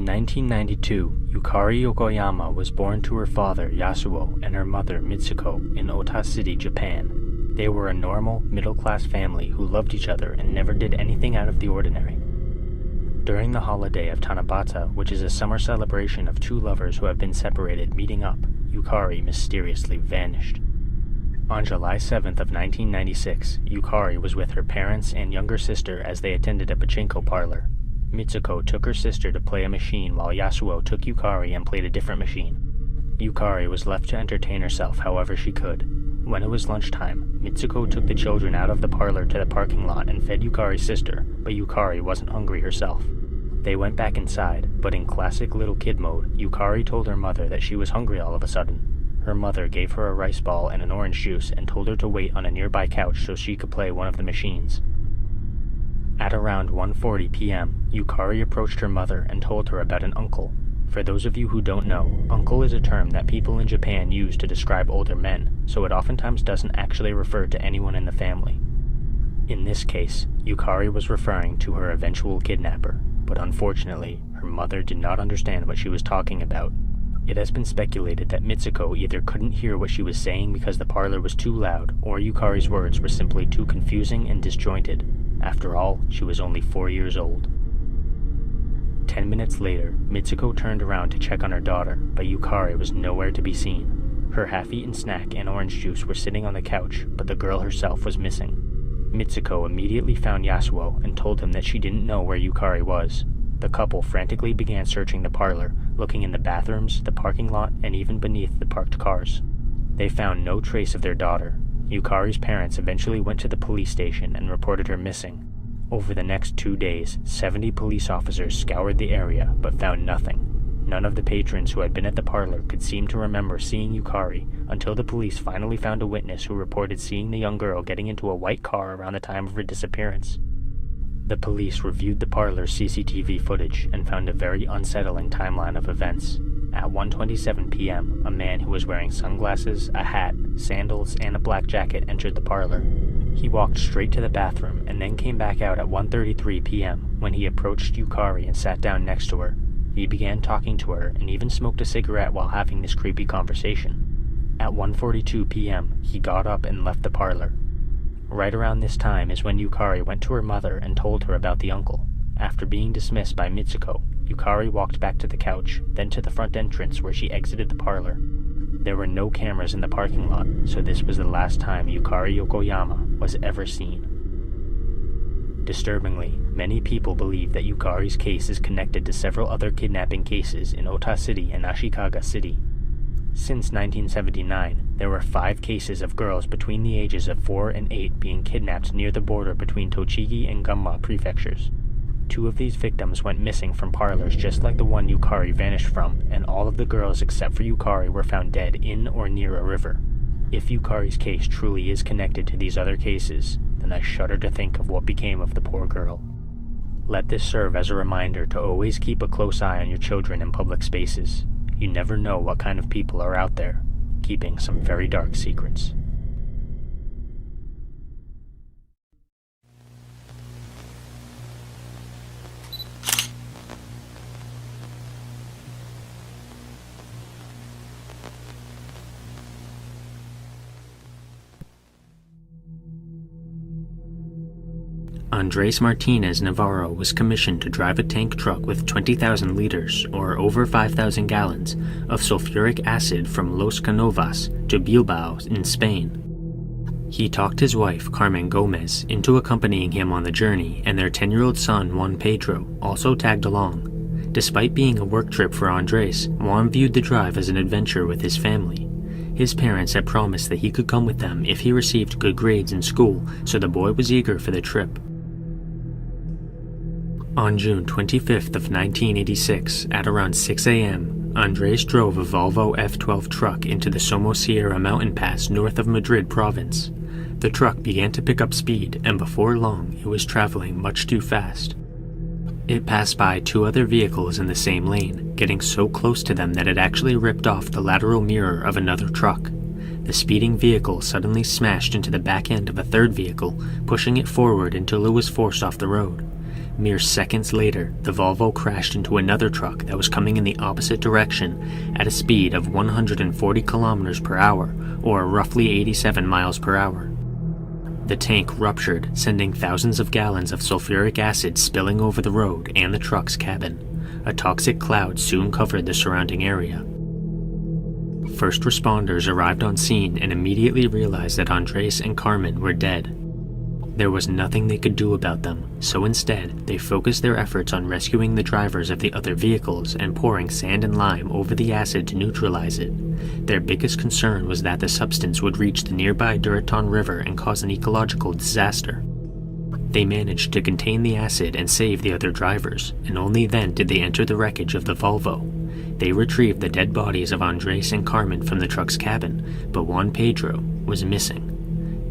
In 1992, Yukari Yokoyama was born to her father Yasuo and her mother Mitsuko in Ota City, Japan. They were a normal, middle-class family who loved each other and never did anything out of the ordinary. During the holiday of Tanabata, which is a summer celebration of two lovers who have been separated meeting up, Yukari mysteriously vanished. On July 7th of 1996, Yukari was with her parents and younger sister as they attended a pachinko parlor. Mitsuko took her sister to play a machine while Yasuo took Yukari and played a different machine. Yukari was left to entertain herself however she could. When it was lunchtime, Mitsuko took the children out of the parlor to the parking lot and fed Yukari's sister, but Yukari wasn't hungry herself. They went back inside, but in classic little kid mode, Yukari told her mother that she was hungry all of a sudden. Her mother gave her a rice ball and an orange juice and told her to wait on a nearby couch so she could play one of the machines. At around 1:40 p.m., Yukari approached her mother and told her about an uncle. For those of you who don't know, uncle is a term that people in Japan use to describe older men, so it oftentimes doesn't actually refer to anyone in the family. In this case, Yukari was referring to her eventual kidnapper, but unfortunately, her mother did not understand what she was talking about. It has been speculated that Mitsuko either couldn't hear what she was saying because the parlor was too loud, or Yukari's words were simply too confusing and disjointed. After all, she was only 4 years old. 10 minutes later, Mitsuko turned around to check on her daughter, but Yukari was nowhere to be seen. Her half-eaten snack and orange juice were sitting on the couch, but the girl herself was missing. Mitsuko immediately found Yasuo and told him that she didn't know where Yukari was. The couple frantically began searching the parlor, looking in the bathrooms, the parking lot, and even beneath the parked cars. They found no trace of their daughter. Yukari's parents eventually went to the police station and reported her missing. Over the next 2 days, 70 police officers scoured the area, but found nothing. None of the patrons who had been at the parlor could seem to remember seeing Yukari until the police finally found a witness who reported seeing the young girl getting into a white car around the time of her disappearance. The police reviewed the parlor's CCTV footage and found a very unsettling timeline of events. At 1:27 p.m., a man who was wearing sunglasses, a hat, sandals, and a black jacket entered the parlor. He walked straight to the bathroom and then came back out at 1:33 p.m. when he approached Yukari and sat down next to her. He began talking to her and even smoked a cigarette while having this creepy conversation. At 1:42 p.m., he got up and left the parlor. Right around this time is when Yukari went to her mother and told her about the uncle. After being dismissed by Mitsuko, Yukari walked back to the couch, then to the front entrance where she exited the parlor. There were no cameras in the parking lot, so this was the last time Yukari Yokoyama was ever seen. Disturbingly, many people believe that Yukari's case is connected to several other kidnapping cases in Ota City and Ashikaga City. Since 1979, there were 5 cases of girls between the ages of 4 and 8 being kidnapped near the border between Tochigi and Gunma prefectures. 2 of these victims went missing from parlors just like the one Yukari vanished from, and all of the girls except for Yukari were found dead in or near a river. If Yukari's case truly is connected to these other cases, then I shudder to think of what became of the poor girl. Let this serve as a reminder to always keep a close eye on your children in public spaces. You never know what kind of people are out there, keeping some very dark secrets. Andres Martinez Navarro was commissioned to drive a tank truck with 20,000 liters, or over 5,000 gallons, of sulfuric acid from Los Canovas to Bilbao in Spain. He talked his wife, Carmen Gomez, into accompanying him on the journey, and their 10-year-old son, Juan Pedro, also tagged along. Despite being a work trip for Andres, Juan viewed the drive as an adventure with his family. His parents had promised that he could come with them if he received good grades in school, so the boy was eager for the trip. On June 25th of 1986, at around 6 a.m., Andres drove a Volvo F12 truck into the Somosierra mountain pass north of Madrid province. The truck began to pick up speed, and before long, it was traveling much too fast. It passed by 2 other vehicles in the same lane, getting so close to them that it actually ripped off the lateral mirror of another truck. The speeding vehicle suddenly smashed into the back end of a third vehicle, pushing it forward until it was forced off the road. Mere seconds later, the Volvo crashed into another truck that was coming in the opposite direction at a speed of 140 kilometers per hour, or roughly 87 miles per hour. The tank ruptured, sending thousands of gallons of sulfuric acid spilling over the road and the truck's cabin. A toxic cloud soon covered the surrounding area. First responders arrived on scene and immediately realized that Andres and Carmen were dead. There was nothing they could do about them, so instead, they focused their efforts on rescuing the drivers of the other vehicles and pouring sand and lime over the acid to neutralize it. Their biggest concern was that the substance would reach the nearby Duraton River and cause an ecological disaster. They managed to contain the acid and save the other drivers, and only then did they enter the wreckage of the Volvo. They retrieved the dead bodies of Andres and Carmen from the truck's cabin, but Juan Pedro was missing.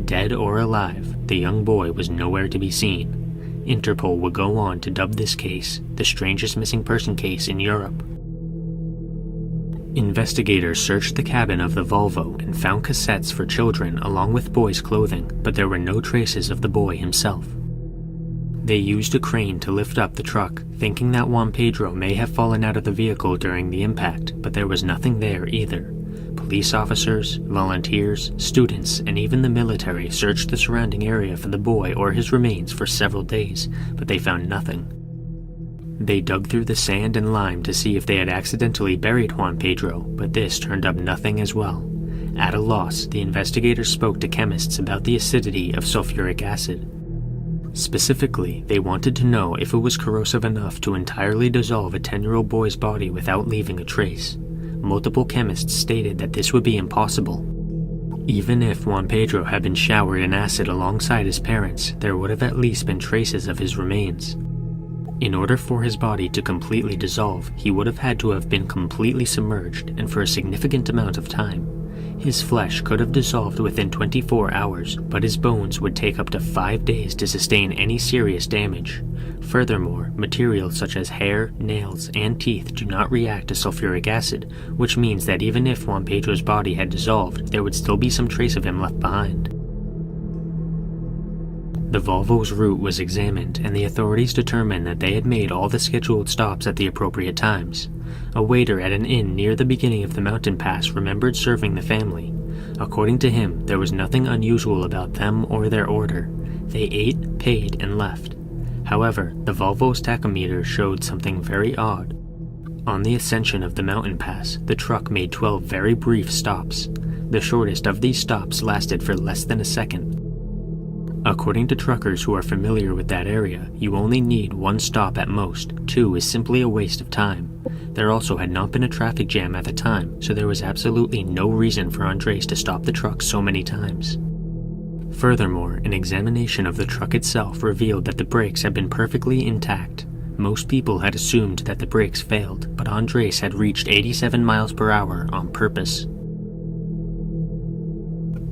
Dead or alive, the young boy was nowhere to be seen. Interpol would go on to dub this case the strangest missing person case in Europe. Investigators searched the cabin of the Volvo and found cassettes for children along with boys' clothing, but there were no traces of the boy himself. They used a crane to lift up the truck, thinking that Juan Pedro may have fallen out of the vehicle during the impact, but there was nothing there either. Police officers, volunteers, students, and even the military searched the surrounding area for the boy or his remains for several days, but they found nothing. They dug through the sand and lime to see if they had accidentally buried Juan Pedro, but this turned up nothing as well. At a loss, the investigators spoke to chemists about the acidity of sulfuric acid. Specifically, they wanted to know if it was corrosive enough to entirely dissolve a 10-year-old boy's body without leaving a trace. Multiple chemists stated that this would be impossible. Even if Juan Pedro had been showered in acid alongside his parents, there would have at least been traces of his remains. In order for his body to completely dissolve, he would have had to have been completely submerged and for a significant amount of time. His flesh could have dissolved within 24 hours, but his bones would take up to 5 days to sustain any serious damage. Furthermore, materials such as hair, nails, and teeth do not react to sulfuric acid, which means that even if Juan Pedro's body had dissolved, there would still be some trace of him left behind. The Volvo's route was examined, and the authorities determined that they had made all the scheduled stops at the appropriate times. A waiter at an inn near the beginning of the mountain pass remembered serving the family. According to him, there was nothing unusual about them or their order. They ate, paid, and left. However, the Volvo's tachometer showed something very odd. On the ascension of the mountain pass, the truck made 12 very brief stops. The shortest of these stops lasted for less than a second. According to truckers who are familiar with that area, you only need 1 stop at most. 2 is simply a waste of time. There also had not been a traffic jam at the time, so there was absolutely no reason for Andres to stop the truck so many times. Furthermore, an examination of the truck itself revealed that the brakes had been perfectly intact. Most people had assumed that the brakes failed, but Andres had reached 87 miles per hour on purpose.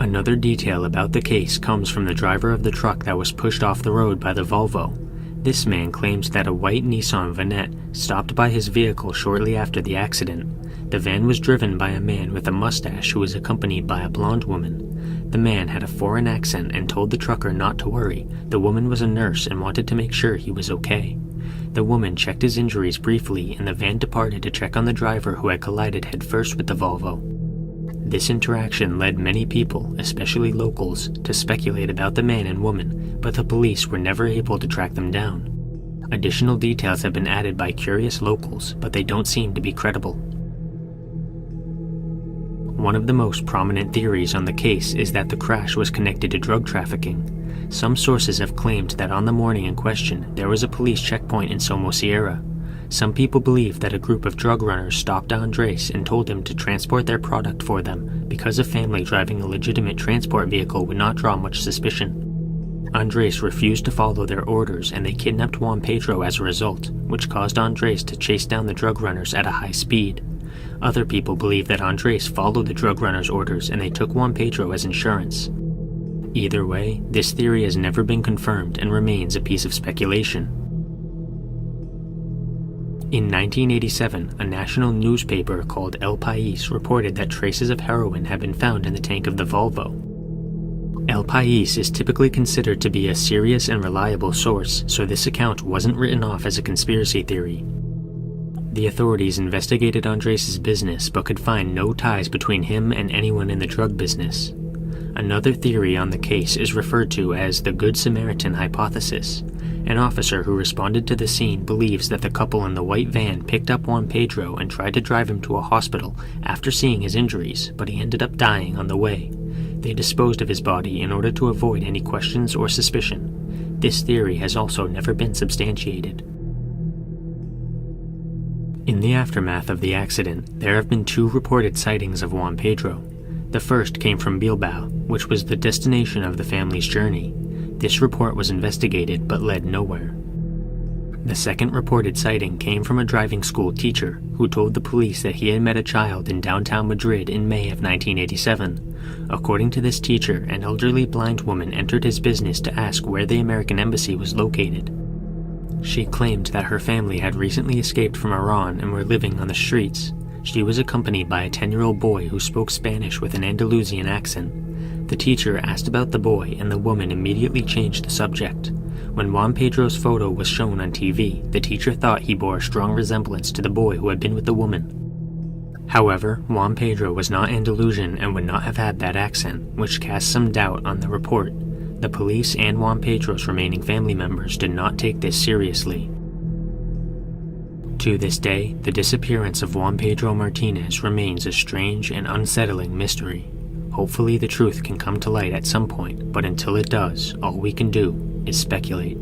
Another detail about the case comes from the driver of the truck that was pushed off the road by the Volvo. This man claims that a white Nissan Vanette stopped by his vehicle shortly after the accident. The van was driven by a man with a mustache who was accompanied by a blonde woman. The man had a foreign accent and told the trucker not to worry. The woman was a nurse and wanted to make sure he was okay. The woman checked his injuries briefly, and the van departed to check on the driver who had collided headfirst with the Volvo. This interaction led many people, especially locals, to speculate about the man and woman, but the police were never able to track them down. Additional details have been added by curious locals, but they don't seem to be credible. One of the most prominent theories on the case is that the crash was connected to drug trafficking. Some sources have claimed that on the morning in question, there was a police checkpoint in Somosierra. Some people believe that a group of drug runners stopped Andres and told him to transport their product for them because a family driving a legitimate transport vehicle would not draw much suspicion. Andres refused to follow their orders, and they kidnapped Juan Pedro as a result, which caused Andres to chase down the drug runners at a high speed. Other people believe that Andres followed the drug runners' orders and they took Juan Pedro as insurance. Either way, this theory has never been confirmed and remains a piece of speculation. In 1987, a national newspaper called El País reported that traces of heroin had been found in the tank of the Volvo. El País is typically considered to be a serious and reliable source, so this account wasn't written off as a conspiracy theory. The authorities investigated Andres' business but could find no ties between him and anyone in the drug business. Another theory on the case is referred to as the Good Samaritan hypothesis. An officer who responded to the scene believes that the couple in the white van picked up Juan Pedro and tried to drive him to a hospital after seeing his injuries, but he ended up dying on the way. They disposed of his body in order to avoid any questions or suspicion. This theory has also never been substantiated. In the aftermath of the accident, there have been 2 reported sightings of Juan Pedro. The first came from Bilbao, which was the destination of the family's journey. This report was investigated but led nowhere. The second reported sighting came from a driving school teacher who told the police that he had met a child in downtown Madrid in May of 1987. According to this teacher, an elderly blind woman entered his business to ask where the American embassy was located. She claimed that her family had recently escaped from Iran and were living on the streets. She was accompanied by a 10-year-old boy who spoke Spanish with an Andalusian accent. The teacher asked about the boy and the woman immediately changed the subject. When Juan Pedro's photo was shown on TV, the teacher thought he bore a strong resemblance to the boy who had been with the woman. However, Juan Pedro was not Andalusian and would not have had that accent, which cast some doubt on the report. The police and Juan Pedro's remaining family members did not take this seriously. To this day, the disappearance of Juan Pedro Martinez remains a strange and unsettling mystery. Hopefully the truth can come to light at some point, but until it does, all we can do is speculate.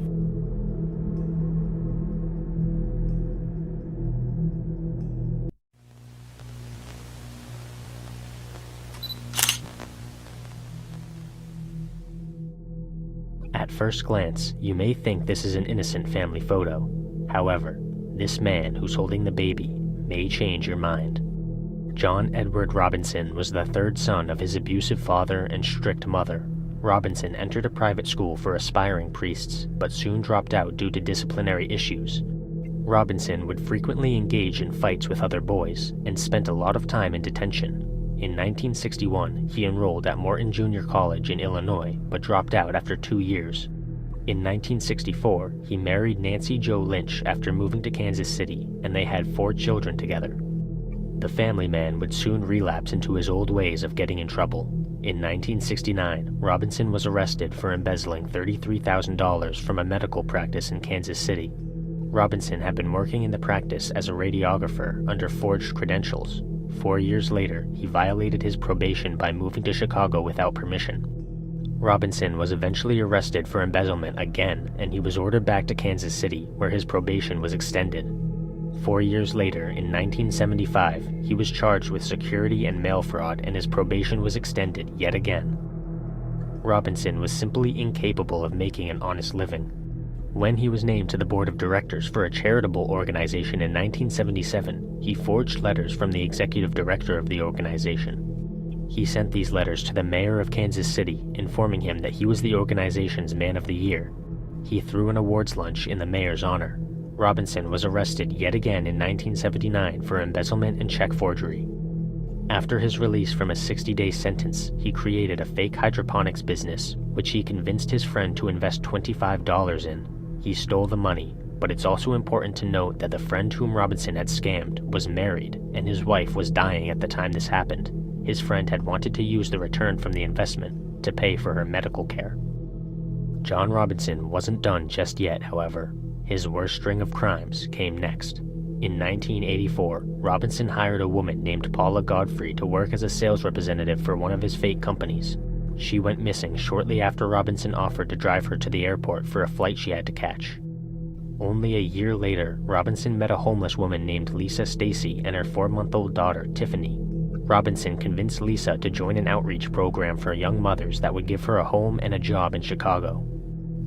At first glance, you may think this is an innocent family photo. However, this man who's holding the baby may change your mind. John Edward Robinson was the 3rd son of his abusive father and strict mother. Robinson entered a private school for aspiring priests, but soon dropped out due to disciplinary issues. Robinson would frequently engage in fights with other boys and spent a lot of time in detention. In 1961, he enrolled at Morton Junior College in Illinois, but dropped out after 2 years. In 1964, he married Nancy Jo Lynch after moving to Kansas City, and they had 4 children together. The family man would soon relapse into his old ways of getting in trouble. In 1969, Robinson was arrested for embezzling $33,000 from a medical practice in Kansas City. Robinson had been working in the practice as a radiographer under forged credentials. 4 years later, he violated his probation by moving to Chicago without permission. Robinson was eventually arrested for embezzlement again, and he was ordered back to Kansas City, where his probation was extended. 4 years later, in 1975, he was charged with security and mail fraud, and his probation was extended yet again. Robinson was simply incapable of making an honest living. When he was named to the board of directors for a charitable organization in 1977, he forged letters from the executive director of the organization. He sent these letters to the mayor of Kansas City, informing him that he was the organization's Man of the Year. He threw an awards lunch in the mayor's honor. Robinson was arrested yet again in 1979 for embezzlement and check forgery. After his release from a 60-day sentence, he created a fake hydroponics business, which he convinced his friend to invest $25 in. He stole the money, but it's also important to note that the friend whom Robinson had scammed was married, and his wife was dying at the time this happened. His friend had wanted to use the return from the investment to pay for her medical care. John Robinson wasn't done just yet, however. His worst string of crimes came next. In 1984, Robinson hired a woman named Paula Godfrey to work as a sales representative for one of his fake companies. She went missing shortly after Robinson offered to drive her to the airport for a flight she had to catch. Only a year later, Robinson met a homeless woman named Lisa Stacy and her 4-month-old daughter, Tiffany. Robinson convinced Lisa to join an outreach program for young mothers that would give her a home and a job in Chicago.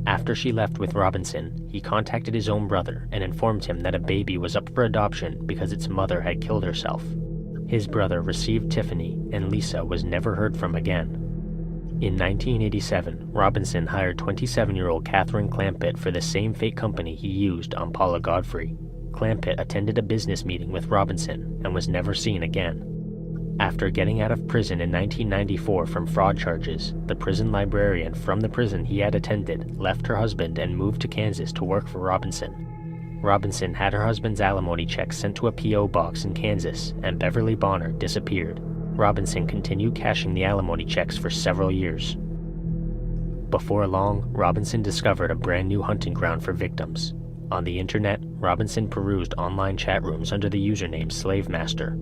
After she left with Robinson, he contacted his own brother and informed him that a baby was up for adoption because its mother had killed herself. His brother received Tiffany, and Lisa was never heard from again. In 1987, Robinson hired 27-year-old Catherine Clampett for the same fake company he used on Paula Godfrey. Clampett attended a business meeting with Robinson and was never seen again. After getting out of prison in 1994 from fraud charges, the prison librarian from the prison he had attended left her husband and moved to Kansas to work for Robinson. Robinson had her husband's alimony check sent to a P.O. box in Kansas, and Beverly Bonner disappeared. Robinson continued cashing the alimony checks for several years. Before long, Robinson discovered a brand new hunting ground for victims. On the internet, Robinson perused online chat rooms under the username Slave Master.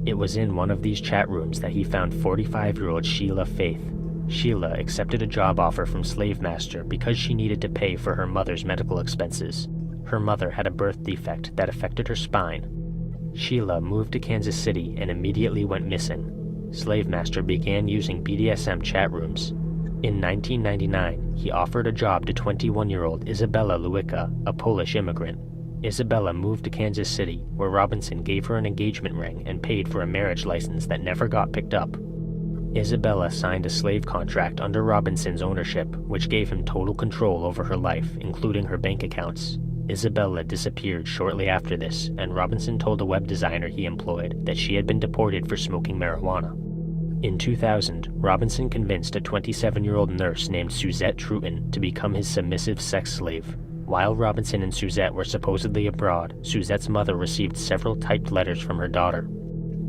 It was in one of these chat rooms that he found 45-year-old Sheila Faith. Sheila accepted a job offer from Slave Master because she needed to pay for her mother's medical expenses. Her mother had a birth defect that affected her spine. Sheila moved to Kansas City and immediately went missing. Slave Master began using BDSM chat rooms. In 1999, he offered a job to 21-year-old Izabela Luica, a Polish immigrant. Izabela moved to Kansas City, where Robinson gave her an engagement ring and paid for a marriage license that never got picked up. Izabela signed a slave contract under Robinson's ownership, which gave him total control over her life, including her bank accounts. Izabela disappeared shortly after this, and Robinson told a web designer he employed that she had been deported for smoking marijuana. In 2000, Robinson convinced a 27-year-old nurse named Suzette Truton to become his submissive sex slave. While Robinson and Suzette were supposedly abroad, Suzette's mother received several typed letters from her daughter.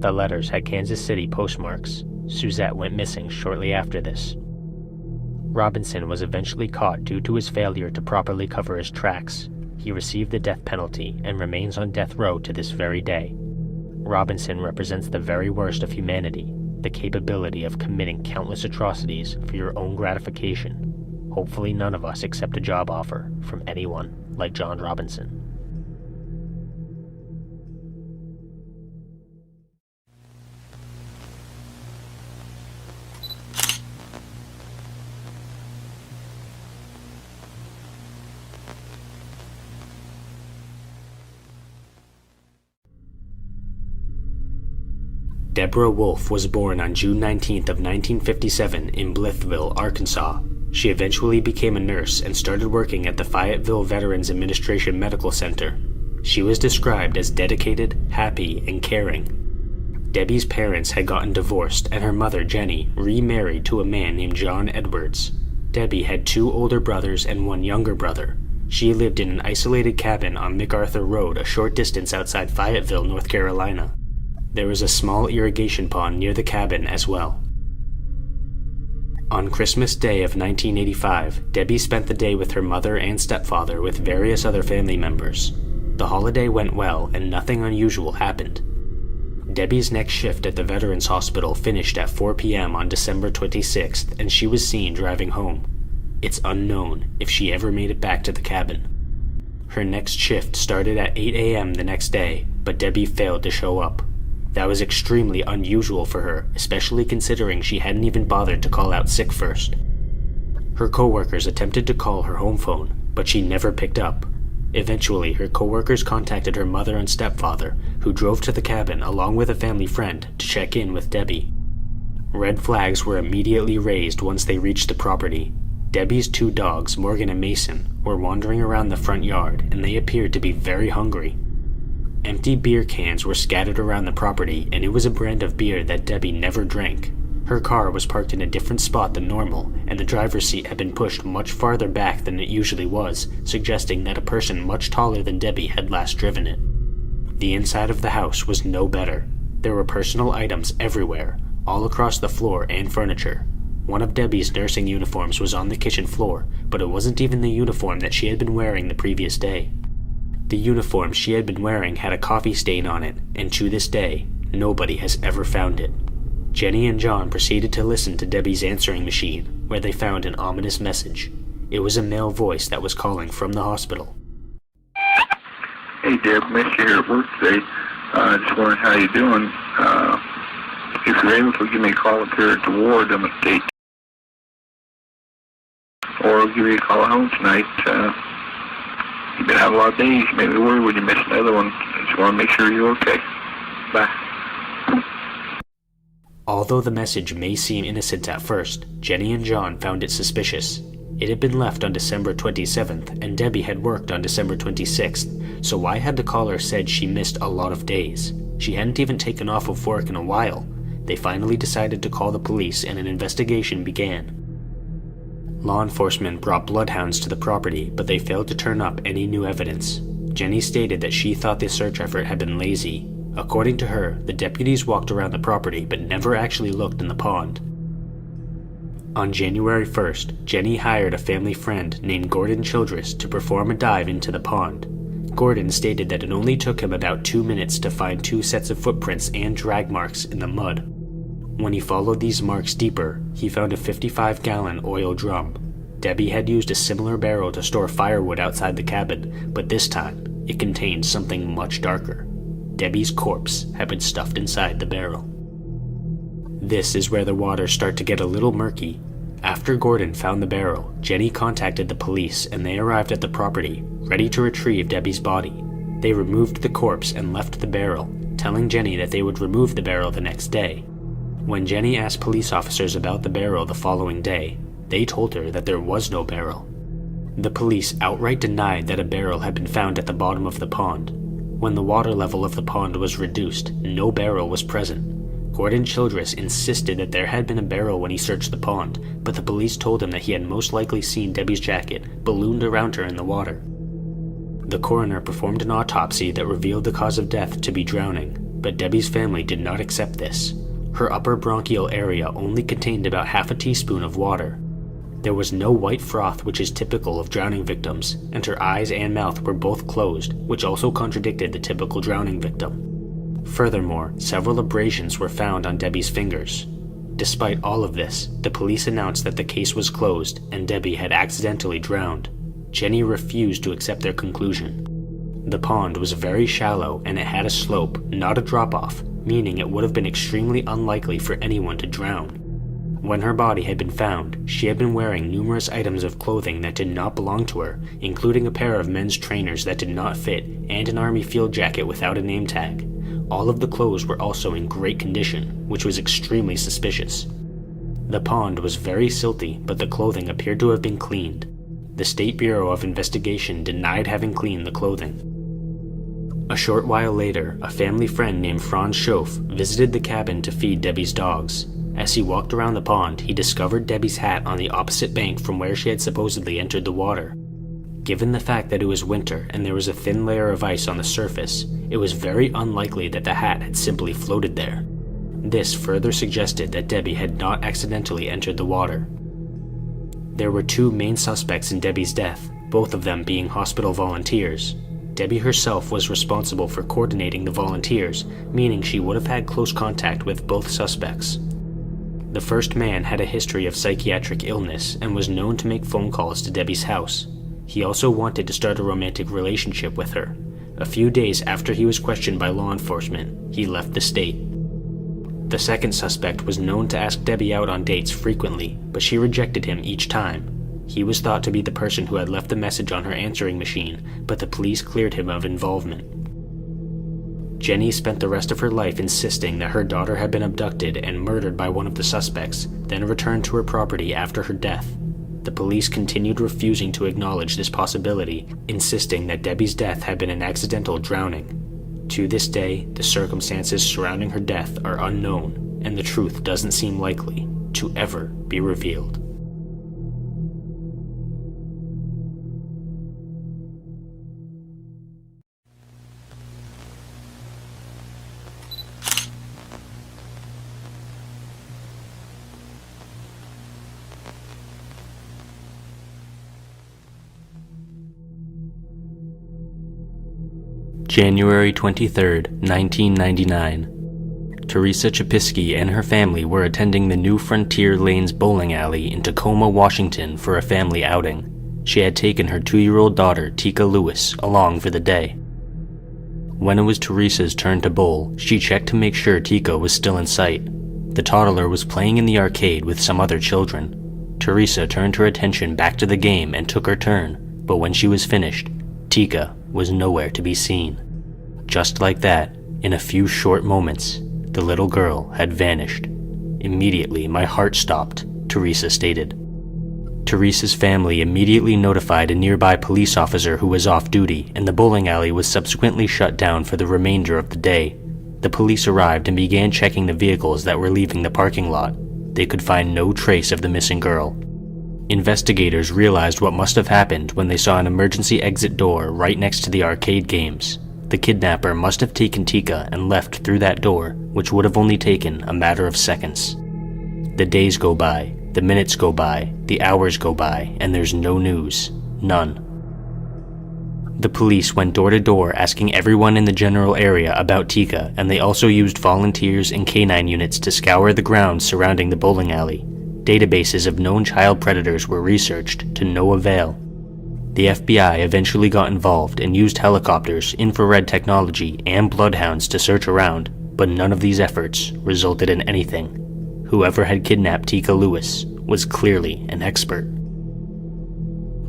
The letters had Kansas City postmarks. Suzette went missing shortly after this. Robinson was eventually caught due to his failure to properly cover his tracks. He received the death penalty and remains on death row to this very day. Robinson represents the very worst of humanity, the capability of committing countless atrocities for your own gratification. Hopefully none of us accept a job offer from anyone like John Robinson. Deborah Wolfe was born on June 19th of 1957 in Blytheville, Arkansas. She eventually became a nurse and started working at the Fayetteville Veterans Administration Medical Center. She was described as dedicated, happy, and caring. Debbie's parents had gotten divorced, and her mother, Jenny, remarried to a man named John Edwards. Debbie had 2 older brothers and 1 younger brother. She lived in an isolated cabin on MacArthur Road, a short distance outside Fayetteville, North Carolina. There was a small irrigation pond near the cabin as well. On Christmas Day of 1985, Debbie spent the day with her mother and stepfather with various other family members. The holiday went well and nothing unusual happened. Debbie's next shift at the Veterans Hospital finished at 4 p.m. on December 26th, and she was seen driving home. It's unknown if she ever made it back to the cabin. Her next shift started at 8 a.m. the next day, but Debbie failed to show up. That was extremely unusual for her, especially considering she hadn't even bothered to call out sick first. Her coworkers attempted to call her home phone, but she never picked up. Eventually, her coworkers contacted her mother and stepfather, who drove to the cabin along with a family friend to check in with Debbie. Red flags were immediately raised once they reached the property. Debbie's 2 dogs, Morgan and Mason, were wandering around the front yard, and they appeared to be very hungry. Empty beer cans were scattered around the property, and it was a brand of beer that Debbie never drank. Her car was parked in a different spot than normal, and the driver's seat had been pushed much farther back than it usually was, suggesting that a person much taller than Debbie had last driven it. The inside of the house was no better. There were personal items everywhere, all across the floor and furniture. One of Debbie's nursing uniforms was on the kitchen floor, but it wasn't even the uniform that she had been wearing the previous day. The uniform she had been wearing had a coffee stain on it, and to this day, nobody has ever found it. Jenny and John proceeded to listen to Debbie's answering machine, where they found an ominous message. It was a male voice that was calling from the hospital. Hey Deb, missed you here at work today. Just wondering how you doing. If you're able to give me a call up here at the ward, I'm at the 8. Or I'll give you a call home tonight. You've been out a lot of days. You made me worry when you missed another one. I just want to make sure you're okay. Bye. Although the message may seem innocent at first, Jenny and John found it suspicious. It had been left on December 27th, and Debbie had worked on December 26th, so why had the caller said she missed a lot of days? She hadn't even taken off of work in a while. they finally decided to call the police and an investigation began. Law enforcement brought bloodhounds to the property, but they failed to turn up any new evidence. Jenny stated that she thought the search effort had been lazy. According to her, the deputies walked around the property but never actually looked in the pond. On January 1st, Jenny hired a family friend named Gordon Childress to perform a dive into the pond. Gordon stated that it only took him about 2 minutes to find 2 sets of footprints and drag marks in the mud. When he followed these marks deeper, he found a 55-gallon oil drum. Debbie had used a similar barrel to store firewood outside the cabin, but this time, it contained something much darker. Debbie's corpse had been stuffed inside the barrel. This is where the waters start to get a little murky. After Gordon found the barrel, Jenny contacted the police and they arrived at the property, ready to retrieve Debbie's body. They removed the corpse and left the barrel, telling Jenny that they would remove the barrel the next day. When Jenny asked police officers about the barrel the following day, they told her that there was no barrel. The police outright denied that a barrel had been found at the bottom of the pond. When the water level of the pond was reduced, no barrel was present. Gordon Childress insisted that there had been a barrel when he searched the pond, but the police told him that he had most likely seen Debbie's jacket ballooned around her in the water. The coroner performed an autopsy that revealed the cause of death to be drowning, but Debbie's family did not accept this. Her upper bronchial area only contained about half a teaspoon of water. There was no white froth, which is typical of drowning victims, and her eyes and mouth were both closed, which also contradicted the typical drowning victim. Furthermore, several abrasions were found on Debbie's fingers. Despite all of this, the police announced that the case was closed and Debbie had accidentally drowned. Jenny refused to accept their conclusion. The pond was very shallow and it had a slope, not a drop-off, meaning it would have been extremely unlikely for anyone to drown. When her body had been found, she had been wearing numerous items of clothing that did not belong to her, including a pair of men's trainers that did not fit and an army field jacket without a name tag. All of the clothes were also in great condition, which was extremely suspicious. The pond was very silty, but the clothing appeared to have been cleaned. The State Bureau of Investigation denied having cleaned the clothing. A short while later, a family friend named Franz Schoaf visited the cabin to feed Debbie's dogs. As he walked around the pond, he discovered Debbie's hat on the opposite bank from where she had supposedly entered the water. Given the fact that it was winter and there was a thin layer of ice on the surface, it was very unlikely that the hat had simply floated there. This further suggested that Debbie had not accidentally entered the water. There were 2 main suspects in Debbie's death, both of them being hospital volunteers. Debbie herself was responsible for coordinating the volunteers, meaning she would have had close contact with both suspects. The first man had a history of psychiatric illness and was known to make phone calls to Debbie's house. He also wanted to start a romantic relationship with her. A few days after he was questioned by law enforcement, he left the state. The second suspect was known to ask Debbie out on dates frequently, but she rejected him each time. He was thought to be the person who had left the message on her answering machine, but the police cleared him of involvement. Jenny spent the rest of her life insisting that her daughter had been abducted and murdered by one of the suspects, then returned to her property after her death. The police continued refusing to acknowledge this possibility, insisting that Debbie's death had been an accidental drowning. To this day, the circumstances surrounding her death are unknown, and the truth doesn't seem likely to ever be revealed. January 23, 1999. Teresa Chapisky and her family were attending the New Frontier Lanes bowling alley in Tacoma, Washington for a family outing. She had taken her 2-year-old daughter, Teekah Lewis, along for the day. When it was Teresa's turn to bowl, she checked to make sure Teekah was still in sight. The toddler was playing in the arcade with some other children. Teresa turned her attention back to the game and took her turn, but when she was finished, Teekah was nowhere to be seen. Just like that, in a few short moments, the little girl had vanished. Immediately, my heart stopped, Teresa stated. Teresa's family immediately notified a nearby police officer who was off duty, and the bowling alley was subsequently shut down for the remainder of the day. The police arrived and began checking the vehicles that were leaving the parking lot. They could find no trace of the missing girl. Investigators realized what must have happened when they saw an emergency exit door right next to the arcade games. The kidnapper must have taken Teekah and left through that door, which would have only taken a matter of seconds. The days go by, the minutes go by, the hours go by, and there's no news. None. The police went door to door asking everyone in the general area about Teekah, and they also used volunteers and canine units to scour the grounds surrounding the bowling alley. Databases of known child predators were researched to no avail. The FBI eventually got involved and used helicopters, infrared technology, and bloodhounds to search around, but none of these efforts resulted in anything. Whoever had kidnapped Teekah Lewis was clearly an expert.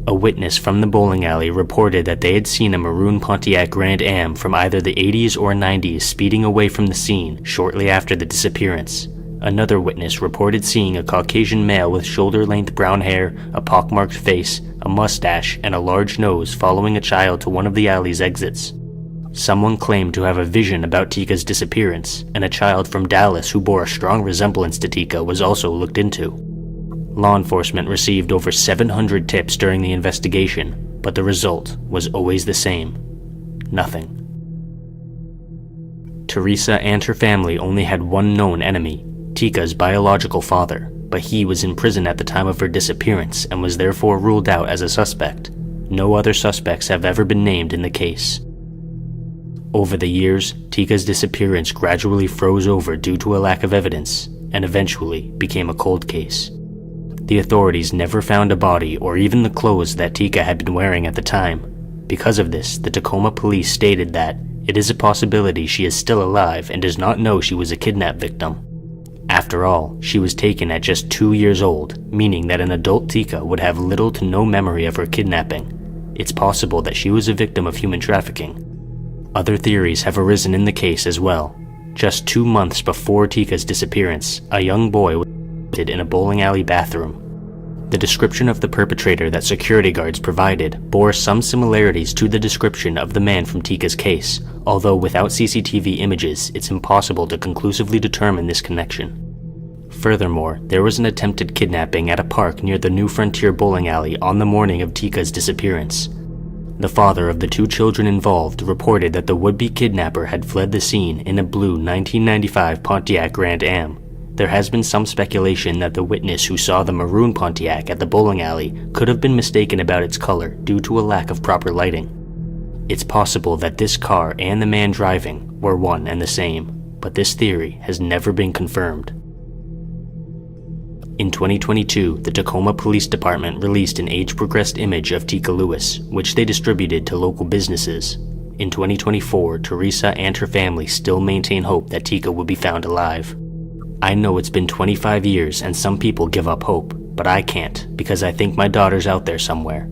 A witness from the bowling alley reported that they had seen a maroon Pontiac Grand Am from either the 80s or 90s speeding away from the scene shortly after the disappearance. Another witness reported seeing a Caucasian male with shoulder-length brown hair, a pockmarked face, a mustache, and a large nose following a child to one of the alley's exits. Someone claimed to have a vision about Teekah's disappearance, and a child from Dallas who bore a strong resemblance to Teekah was also looked into. Law enforcement received over 700 tips during the investigation, but the result was always the same: nothing. Teresa and her family only had one known enemy, Teekah's biological father, but he was in prison at the time of her disappearance and was therefore ruled out as a suspect. No other suspects have ever been named in the case. Over the years, Teekah's disappearance gradually froze over due to a lack of evidence, and eventually became a cold case. The authorities never found a body or even the clothes that Teekah had been wearing at the time. Because of this, the Tacoma police stated that it is a possibility she is still alive and does not know she was a kidnap victim. After all, she was taken at just 2 years old, meaning that an adult Teekah would have little to no memory of her kidnapping. It's possible that she was a victim of human trafficking. Other theories have arisen in the case as well. Just 2 months before Teekah's disappearance, a young boy was arrested in a bowling alley bathroom. The description of the perpetrator that security guards provided bore some similarities to the description of the man from Teekah's case, although without CCTV images, it's impossible to conclusively determine this connection. Furthermore, there was an attempted kidnapping at a park near the New Frontier bowling alley on the morning of Teekah's disappearance. The father of the 2 children involved reported that the would-be kidnapper had fled the scene in a blue 1995 Pontiac Grand Am. There has been some speculation that the witness who saw the maroon Pontiac at the bowling alley could have been mistaken about its color due to a lack of proper lighting. It's possible that this car and the man driving were one and the same, but this theory has never been confirmed. In 2022, the Tacoma Police Department released an age-progressed image of Teekah Lewis, which they distributed to local businesses. In 2024, Teresa and her family still maintain hope that Teekah will be found alive. I know it's been 25 years and some people give up hope, but I can't because I think my daughter's out there somewhere.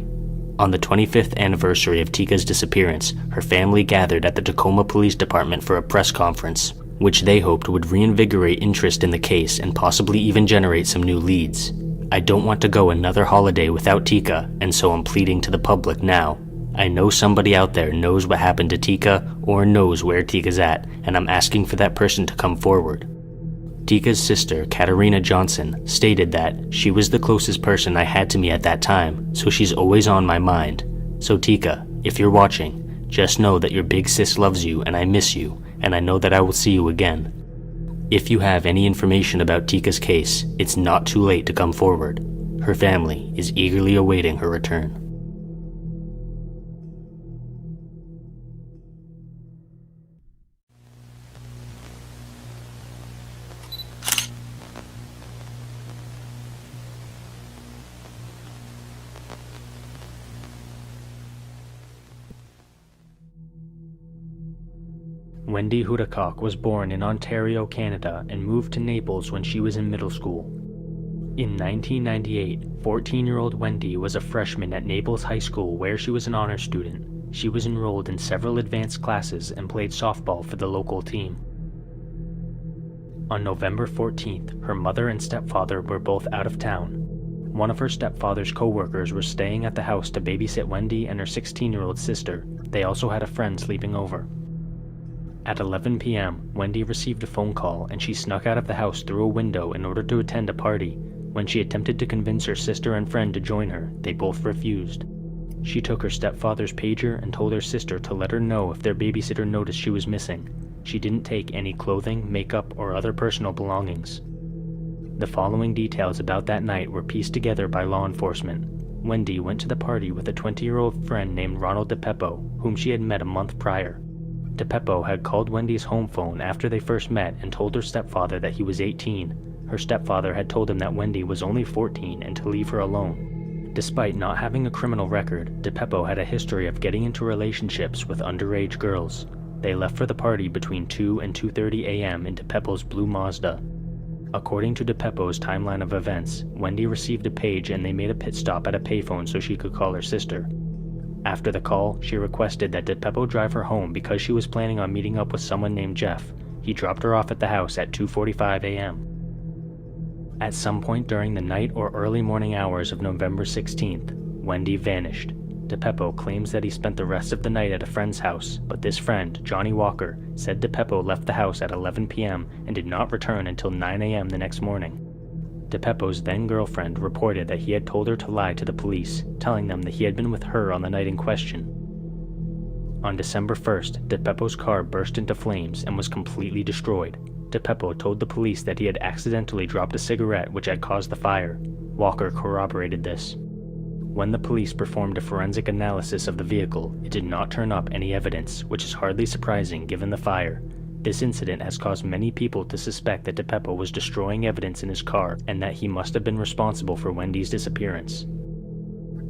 On the 25th anniversary of Teekah's disappearance, her family gathered at the Tacoma Police Department for a press conference, which they hoped would reinvigorate interest in the case and possibly even generate some new leads. I don't want to go another holiday without Teekah, and so I'm pleading to the public now. I know somebody out there knows what happened to Teekah or knows where Teekah's at, and I'm asking for that person to come forward. Teekah's sister, Katarina Johnson, stated that she was the closest person I had to me at that time, so she's always on my mind. So Teekah, if you're watching, just know that your big sis loves you and I miss you, and I know that I will see you again. If you have any information about Teekah's case, it's not too late to come forward. Her family is eagerly awaiting her return. Wendy Hudakoc was born in Ontario, Canada, and moved to Naples when she was in middle school. In 1998, 14-year-old Wendy was a freshman at Naples High School where she was an honor student. She was enrolled in several advanced classes and played softball for the local team. On November 14th, her mother and stepfather were both out of town. One of her stepfather's co-workers was staying at the house to babysit Wendy and her 16-year-old sister. They also had a friend sleeping over. At 11 p.m., Wendy received a phone call and she snuck out of the house through a window in order to attend a party. When she attempted to convince her sister and friend to join her, they both refused. She took her stepfather's pager and told her sister to let her know if their babysitter noticed she was missing. She didn't take any clothing, makeup, or other personal belongings. The following details about that night were pieced together by law enforcement. Wendy went to the party with a 20-year-old friend named Ronald DePeppo, whom she had met a month prior. DePeppo had called Wendy's home phone after they first met and told her stepfather that he was 18. Her stepfather had told him that Wendy was only 14 and to leave her alone. Despite not having a criminal record, DePeppo had a history of getting into relationships with underage girls. They left for the party between 2 and 2:30 a.m. in DePeppo's blue Mazda. According to DePeppo's timeline of events, Wendy received a page and they made a pit stop at a payphone so she could call her sister. After the call, she requested that DePeppo drive her home because she was planning on meeting up with someone named Jeff. He dropped her off at the house at 2:45 a.m. At some point during the night or early morning hours of November 16th, Wendy vanished. DePeppo claims that he spent the rest of the night at a friend's house, but this friend, Johnny Walker, said DePeppo left the house at 11 p.m. and did not return until 9 a.m. the next morning. DePeppo's then-girlfriend reported that he had told her to lie to the police, telling them that he had been with her on the night in question. On December 1st, DePeppo's car burst into flames and was completely destroyed. DePeppo told the police that he had accidentally dropped a cigarette which had caused the fire. Walker corroborated this. When the police performed a forensic analysis of the vehicle, it did not turn up any evidence, which is hardly surprising given the fire. This incident has caused many people to suspect that DePeppo was destroying evidence in his car and that he must have been responsible for Wendy's disappearance.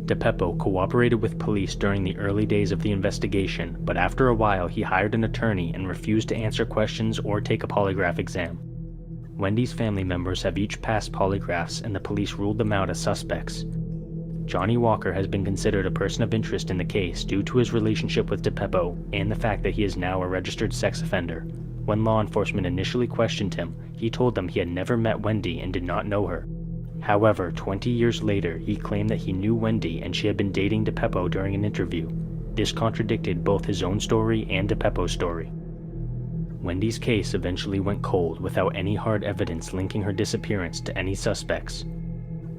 DePeppo cooperated with police during the early days of the investigation, but after a while he hired an attorney and refused to answer questions or take a polygraph exam. Wendy's family members have each passed polygraphs and the police ruled them out as suspects. Johnny Walker has been considered a person of interest in the case due to his relationship with DePeppo and the fact that he is now a registered sex offender. When law enforcement initially questioned him, he told them he had never met Wendy and did not know her. However, 20 years later, he claimed that he knew Wendy and she had been dating DePeppo during an interview. This contradicted both his own story and DePeppo's story. Wendy's case eventually went cold without any hard evidence linking her disappearance to any suspects.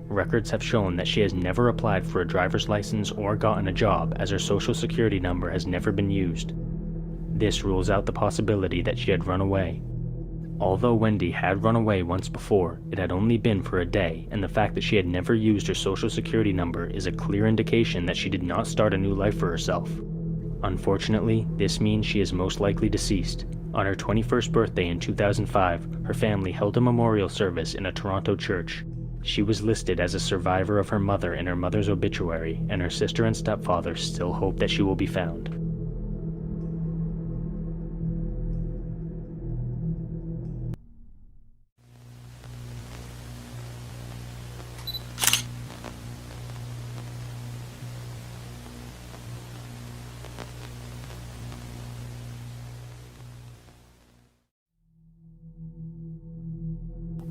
Records have shown that she has never applied for a driver's license or gotten a job, as her social security number has never been used. This rules out the possibility that she had run away. Although Wendy had run away once before, it had only been for a day, and the fact that she had never used her social security number is a clear indication that she did not start a new life for herself. Unfortunately, this means she is most likely deceased. On her 21st birthday in 2005, her family held a memorial service in a Toronto church. She was listed as a survivor of her mother in her mother's obituary, and her sister and stepfather still hope that she will be found.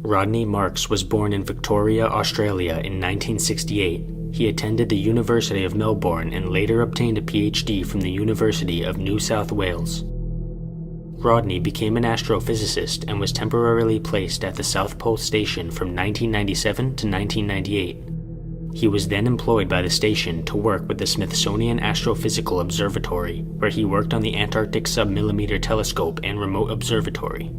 Rodney Marks was born in Victoria, Australia in 1968. He attended the University of Melbourne and later obtained a PhD from the University of New South Wales. Rodney became an astrophysicist and was temporarily placed at the South Pole Station from 1997 to 1998. He was then employed by the station to work with the Smithsonian Astrophysical Observatory, where he worked on the Antarctic Submillimeter Telescope and Remote Observatory.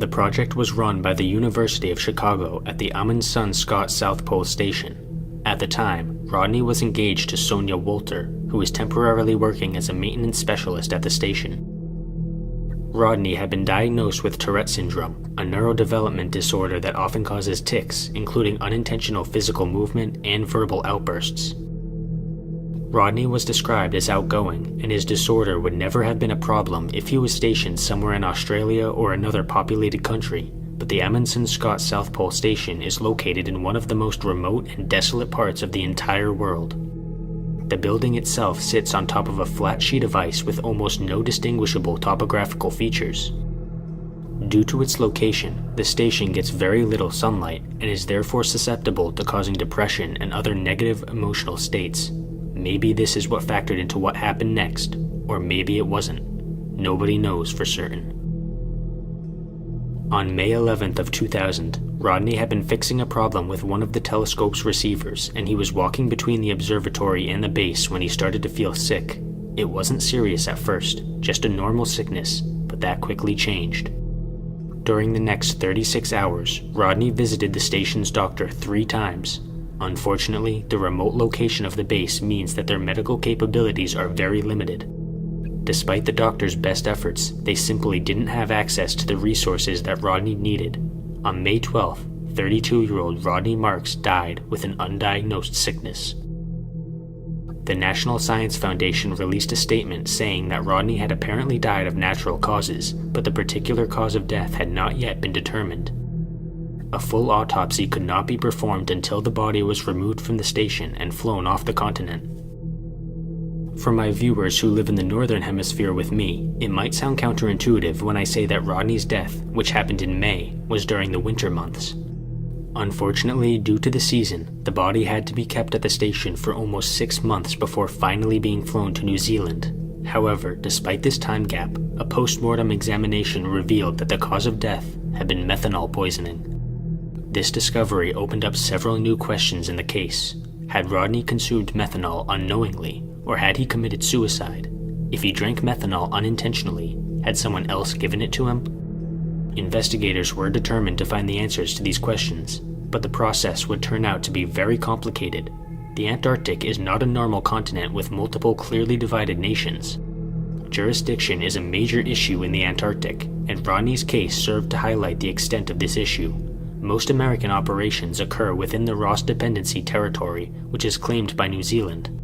The project was run by the University of Chicago at the Amundsen Scott South Pole Station. At the time, Rodney was engaged to Sonia Wolter, who was temporarily working as a maintenance specialist at the station. Rodney had been diagnosed with Tourette syndrome, a neurodevelopment disorder that often causes tics, including unintentional physical movement and verbal outbursts. Rodney was described as outgoing, and his disorder would never have been a problem if he was stationed somewhere in Australia or another populated country, but the Amundsen Scott South Pole Station is located in one of the most remote and desolate parts of the entire world. The building itself sits on top of a flat sheet of ice with almost no distinguishable topographical features. Due to its location, the station gets very little sunlight and is therefore susceptible to causing depression and other negative emotional states. Maybe this is what factored into what happened next, or maybe it wasn't. nobody knows for certain. On May 11th of 2000, Rodney had been fixing a problem with one of the telescope's receivers, and he was walking between the observatory and the base when he started to feel sick. It wasn't serious at first, just a normal sickness, but that quickly changed. During the next 36 hours, Rodney visited the station's doctor 3 times. Unfortunately, the remote location of the base means that their medical capabilities are very limited. Despite the doctor's best efforts, they simply didn't have access to the resources that Rodney needed. On May 12th, 32-year-old Rodney Marks died with an undiagnosed sickness. The National Science Foundation released a statement saying that Rodney had apparently died of natural causes, but the particular cause of death had not yet been determined. A full autopsy could not be performed until the body was removed from the station and flown off the continent. For my viewers who live in the Northern Hemisphere with me, it might sound counterintuitive when I say that Rodney's death, which happened in May, was during the winter months. Unfortunately, due to the season, the body had to be kept at the station for almost 6 months before finally being flown to New Zealand. However, despite this time gap, a post-mortem examination revealed that the cause of death had been methanol poisoning. This discovery opened up several new questions in the case. Had Rodney consumed methanol unknowingly, or had he committed suicide? If he drank methanol unintentionally, had someone else given it to him? Investigators were determined to find the answers to these questions, but the process would turn out to be very complicated. The Antarctic is not a normal continent with multiple clearly divided nations. Jurisdiction is a major issue in the Antarctic, and Rodney's case served to highlight the extent of this issue. Most American operations occur within the Ross Dependency Territory, which is claimed by New Zealand.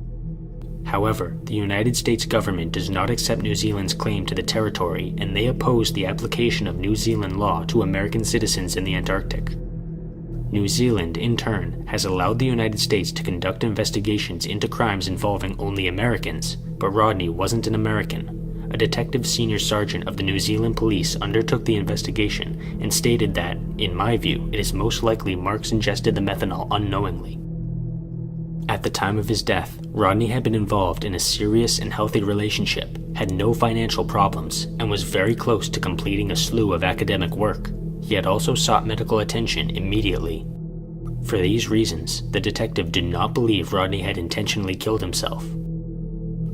However, the United States government does not accept New Zealand's claim to the territory, and they oppose the application of New Zealand law to American citizens in the Antarctic. New Zealand, in turn, has allowed the United States to conduct investigations into crimes involving only Americans, but Rodney wasn't an American. A detective senior sergeant of the New Zealand police undertook the investigation and stated that, in my view, it is most likely Marks ingested the methanol unknowingly. At the time of his death, Rodney had been involved in a serious and healthy relationship, had no financial problems, and was very close to completing a slew of academic work. He had also sought medical attention immediately. For these reasons, the detective did not believe Rodney had intentionally killed himself.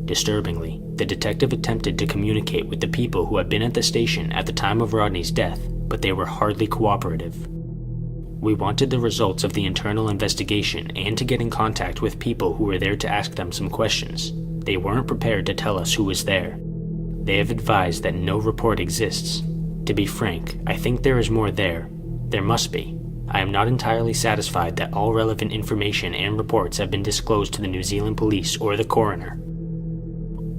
Disturbingly, the detective attempted to communicate with the people who had been at the station at the time of Rodney's death, but they were hardly cooperative. We wanted the results of the internal investigation and to get in contact with people who were there to ask them some questions. They weren't prepared to tell us who was there. They have advised that no report exists. To be frank, I think there is more there. There must be. I am not entirely satisfied that all relevant information and reports have been disclosed to the New Zealand police or the coroner.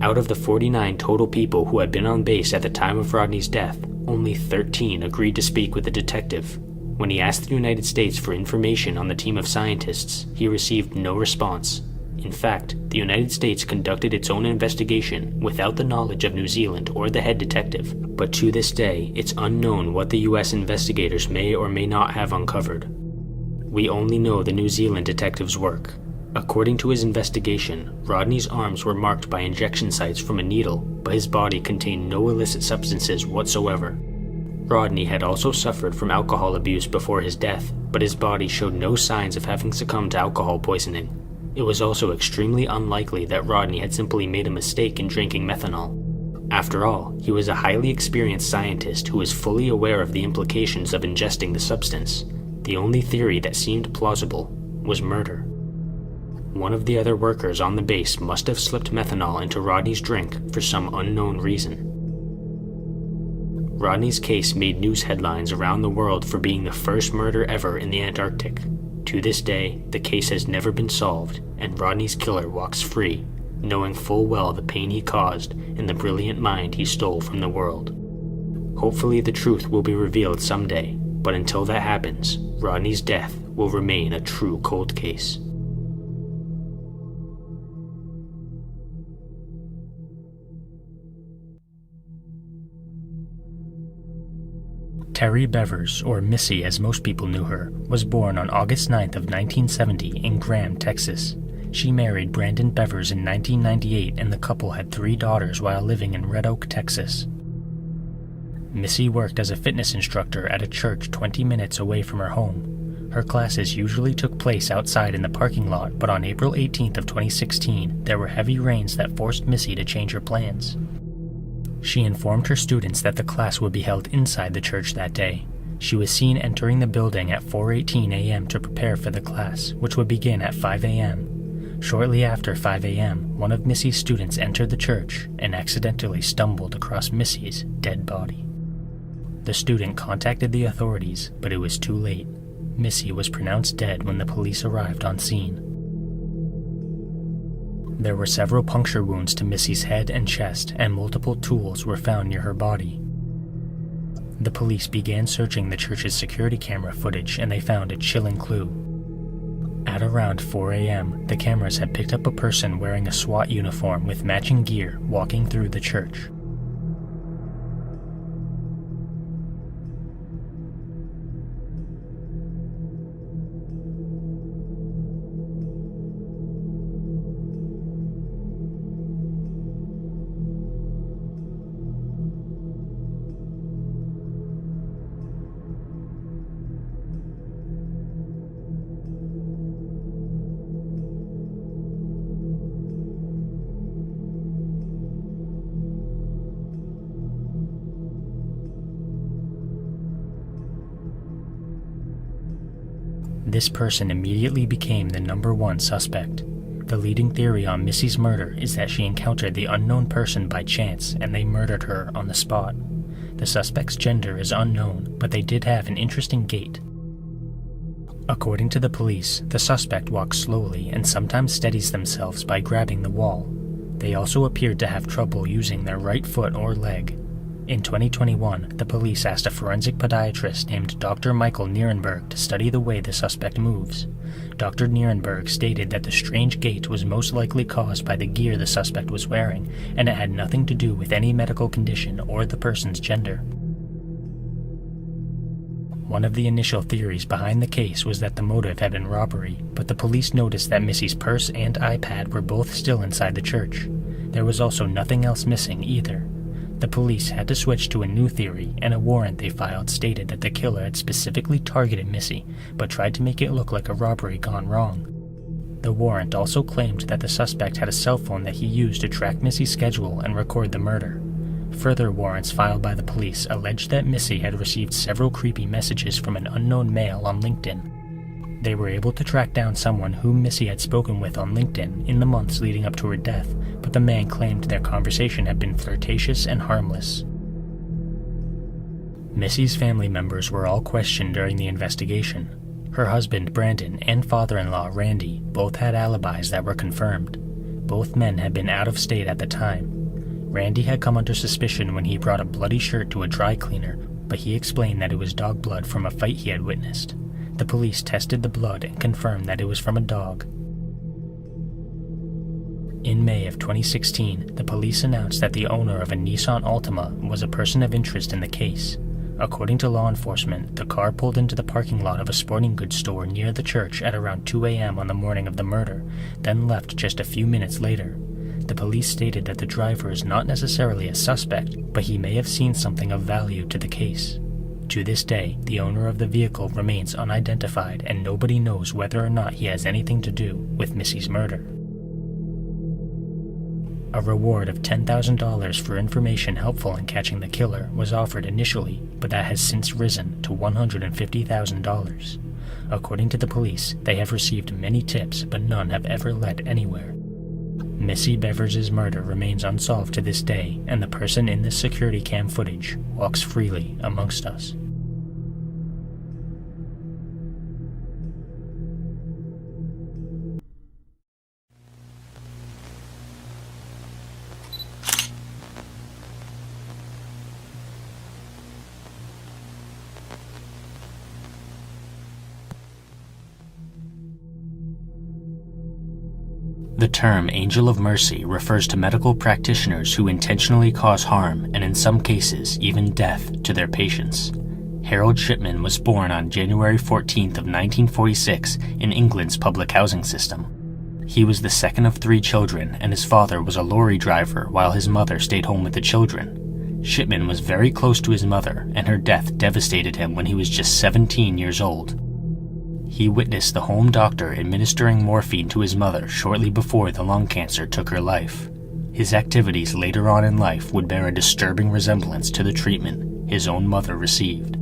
Out of the 49 total people who had been on base at the time of Rodney's death, only 13 agreed to speak with the detective. When he asked the United States for information on the team of scientists, he received no response. In fact, the United States conducted its own investigation without the knowledge of New Zealand or the head detective, but to this day, it's unknown what the US investigators may or may not have uncovered. We only know the New Zealand detective's work. According to his investigation, Rodney's arms were marked by injection sites from a needle, but his body contained no illicit substances whatsoever. Rodney had also suffered from alcohol abuse before his death, but his body showed no signs of having succumbed to alcohol poisoning. It was also extremely unlikely that Rodney had simply made a mistake in drinking methanol. After all, he was a highly experienced scientist who was fully aware of the implications of ingesting the substance. The only theory that seemed plausible was murder. One of the other workers on the base must have slipped methanol into Rodney's drink for some unknown reason. Rodney's case made news headlines around the world for being the first murder ever in the Antarctic. To this day, the case has never been solved, and Rodney's killer walks free, knowing full well the pain he caused and the brilliant mind he stole from the world. Hopefully the truth will be revealed someday, but until that happens, Rodney's death will remain a true cold case. Terry Bevers, or Missy as most people knew her, was born on August 9th of 1970 in Graham, Texas. She married Brandon Bevers in 1998, and the couple had 3 daughters while living in Red Oak, Texas. Missy worked as a fitness instructor at a church 20 minutes away from her home. Her classes usually took place outside in the parking lot, but on April 18th of 2016, there were heavy rains that forced Missy to change her plans. She informed her students that the class would be held inside the church that day. She was seen entering the building at 4:18 a.m. to prepare for the class, which would begin at 5 a.m. Shortly after 5 a.m., one of Missy's students entered the church and accidentally stumbled across Missy's dead body. The student contacted the authorities, but it was too late. Missy was pronounced dead when the police arrived on scene. There were several puncture wounds to Missy's head and chest, and multiple tools were found near her body. The police began searching the church's security camera footage, and they found a chilling clue. At around 4 a.m., the cameras had picked up a person wearing a SWAT uniform with matching gear walking through the church. This person immediately became the #1 suspect. The leading theory on Missy's murder is that she encountered the unknown person by chance and they murdered her on the spot. The suspect's gender is unknown, but they did have an interesting gait. According to the police, the suspect walks slowly and sometimes steadies themselves by grabbing the wall. They also appeared to have trouble using their right foot or leg. In 2021, the police asked a forensic podiatrist named Dr. Michael Nierenberg to study the way the suspect moves. Dr. Nierenberg stated that the strange gait was most likely caused by the gear the suspect was wearing, and it had nothing to do with any medical condition or the person's gender. One of the initial theories behind the case was that the motive had been robbery, but the police noticed that Missy's purse and iPad were both still inside the church. There was also nothing else missing either. The police had to switch to a new theory, and a warrant they filed stated that the killer had specifically targeted Missy, but tried to make it look like a robbery gone wrong. The warrant also claimed that the suspect had a cell phone that he used to track Missy's schedule and record the murder. Further warrants filed by the police alleged that Missy had received several creepy messages from an unknown male on LinkedIn. They were able to track down someone whom Missy had spoken with on LinkedIn in the months leading up to her death, but the man claimed their conversation had been flirtatious and harmless. Missy's family members were all questioned during the investigation. Her husband, Brandon, and father-in-law, Randy, both had alibis that were confirmed. Both men had been out of state at the time. Randy had come under suspicion when he brought a bloody shirt to a dry cleaner, but he explained that it was dog blood from a fight he had witnessed. The police tested the blood and confirmed that it was from a dog. In May of 2016, the police announced that the owner of a Nissan Altima was a person of interest in the case. According to law enforcement, the car pulled into the parking lot of a sporting goods store near the church at around 2 a.m. on the morning of the murder, then left just a few minutes later. The police stated that the driver is not necessarily a suspect, but he may have seen something of value to the case. To this day, the owner of the vehicle remains unidentified, and nobody knows whether or not he has anything to do with Missy's murder. A reward of $10,000 for information helpful in catching the killer was offered initially, but that has since risen to $150,000. According to the police, they have received many tips, but none have ever led anywhere. Missy Bevers' murder remains unsolved to this day, and the person in this security cam footage walks freely amongst us. The term Angel of Mercy refers to medical practitioners who intentionally cause harm and in some cases even death to their patients. Harold Shipman was born on January 14th of 1946 in England's public housing system. He was the second of 3 children, and his father was a lorry driver while his mother stayed home with the children. Shipman was very close to his mother, and her death devastated him when he was just 17 years old. He witnessed the home doctor administering morphine to his mother shortly before the lung cancer took her life. His activities later on in life would bear a disturbing resemblance to the treatment his own mother received.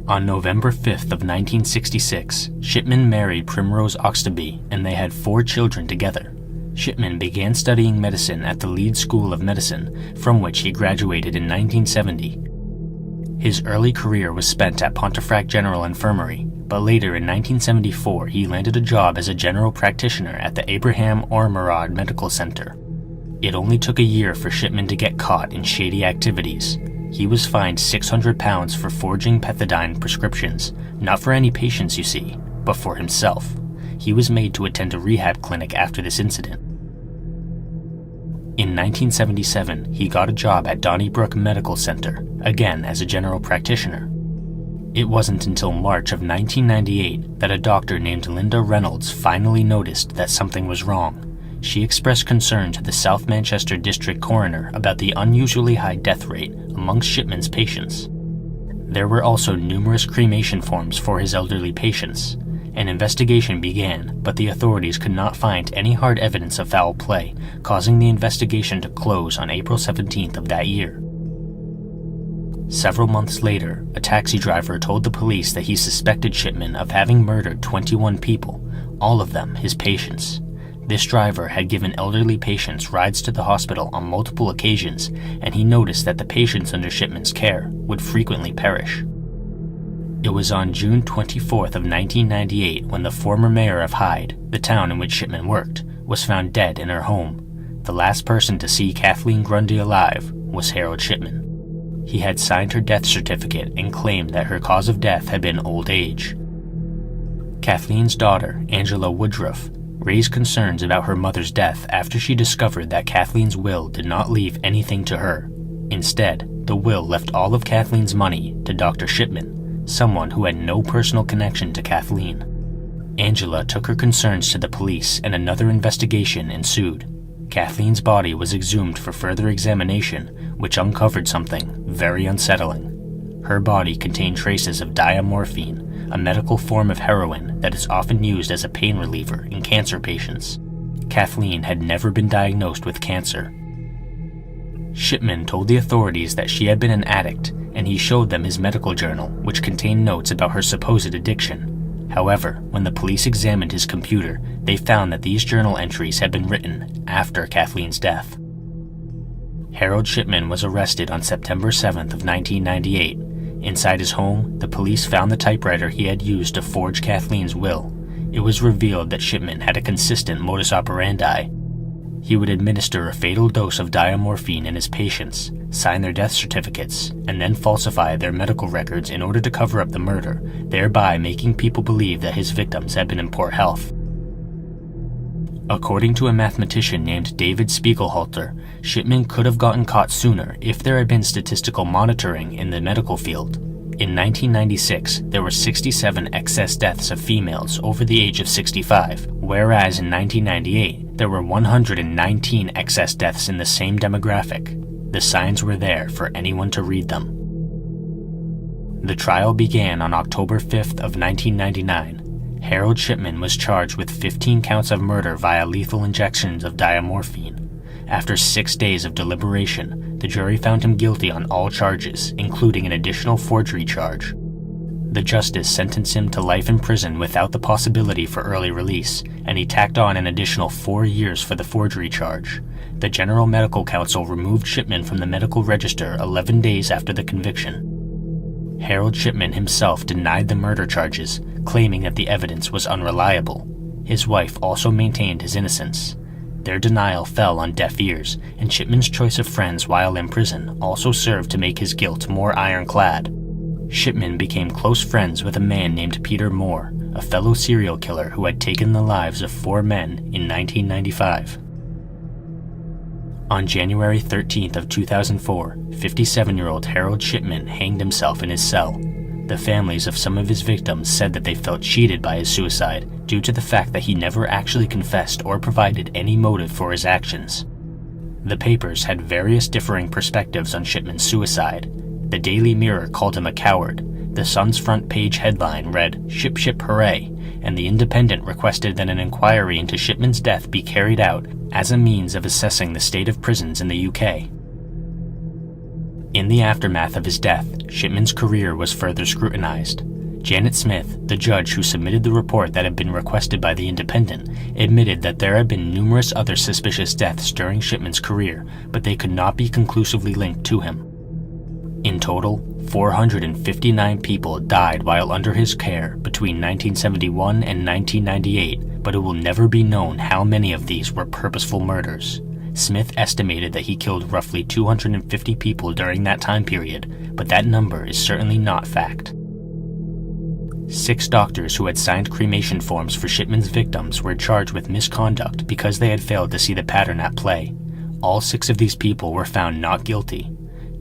On November 5th of 1966, Shipman married Primrose Oxtoby, and they had 4 children together. Shipman began studying medicine at the Leeds School of Medicine, from which he graduated in 1970. His early career was spent at Pontefract General Infirmary, but later in 1974 he landed a job as a general practitioner at the Abraham Ormerod Medical Center. It only took a year for Shipman to get caught in shady activities. He was fined £600 for forging pethidine prescriptions, not for any patients, you see, but for himself. He was made to attend a rehab clinic after this incident. In 1977, he got a job at Donnybrook Medical Center, again as a general practitioner. It wasn't until March of 1998 that a doctor named Linda Reynolds finally noticed that something was wrong. She expressed concern to the South Manchester District Coroner about the unusually high death rate amongst Shipman's patients. There were also numerous cremation forms for his elderly patients. An investigation began, but the authorities could not find any hard evidence of foul play, causing the investigation to close on April 17th of that year. Several months later, a taxi driver told the police that he suspected Shipman of having murdered 21 people, all of them his patients. This driver had given elderly patients rides to the hospital on multiple occasions, and he noticed that the patients under Shipman's care would frequently perish. It was on June 24th of 1998 when the former mayor of Hyde, the town in which Shipman worked, was found dead in her home. The last person to see Kathleen Grundy alive was Harold Shipman. He had signed her death certificate and claimed that her cause of death had been old age. Kathleen's daughter, Angela Woodruff, raised concerns about her mother's death after she discovered that Kathleen's will did not leave anything to her. Instead, the will left all of Kathleen's money to Dr. Shipman, someone who had no personal connection to Kathleen. Angela took her concerns to the police and another investigation ensued. Kathleen's body was exhumed for further examination, which uncovered something very unsettling. Her body contained traces of diamorphine, a medical form of heroin that is often used as a pain reliever in cancer patients. Kathleen had never been diagnosed with cancer. Shipman told the authorities that she had been an addict, and he showed them his medical journal, which contained notes about her supposed addiction. However, when the police examined his computer, they found that these journal entries had been written after Kathleen's death. Harold Shipman was arrested on September 7th of 1998. Inside his home, the police found the typewriter he had used to forge Kathleen's will. It was revealed that Shipman had a consistent modus operandi. He would administer a fatal dose of diamorphine in his patients, sign their death certificates, and then falsify their medical records in order to cover up the murder, thereby making people believe that his victims had been in poor health. According to a mathematician named David Spiegelhalter, Shipman could have gotten caught sooner if there had been statistical monitoring in the medical field. In 1996, there were 67 excess deaths of females over the age of 65, whereas in 1998, there were 119 excess deaths in the same demographic. The signs were there for anyone to read them. The trial began on October 5th of 1999. Harold Shipman was charged with 15 counts of murder via lethal injections of diamorphine. After 6 days of deliberation, the jury found him guilty on all charges, including an additional forgery charge. The justice sentenced him to life in prison without the possibility for early release, and he tacked on an additional 4 years for the forgery charge. The General Medical Council removed Shipman from the medical register 11 days after the conviction. Harold Shipman himself denied the murder charges, claiming that the evidence was unreliable. His wife also maintained his innocence. Their denial fell on deaf ears, and Shipman's choice of friends while in prison also served to make his guilt more ironclad. Shipman became close friends with a man named Peter Moore, a fellow serial killer who had taken the lives of 4 men in 1995. On January 13th of 2004, 57-year-old Harold Shipman hanged himself in his cell. The families of some of his victims said that they felt cheated by his suicide due to the fact that he never actually confessed or provided any motive for his actions. The papers had various differing perspectives on Shipman's suicide. The Daily Mirror called him a coward. The Sun's front page headline read, "Ship Ship Hooray," and The Independent requested that an inquiry into Shipman's death be carried out as a means of assessing the state of prisons in the UK. In the aftermath of his death, Shipman's career was further scrutinized. Janet Smith, the judge who submitted the report that had been requested by The Independent, admitted that there had been numerous other suspicious deaths during Shipman's career, but they could not be conclusively linked to him. In total, 459 people died while under his care between 1971 and 1998, but it will never be known how many of these were purposeful murders. Smith estimated that he killed roughly 250 people during that time period, but that number is certainly not fact. 6 doctors who had signed cremation forms for Shipman's victims were charged with misconduct because they had failed to see the pattern at play. All 6 of these people were found not guilty.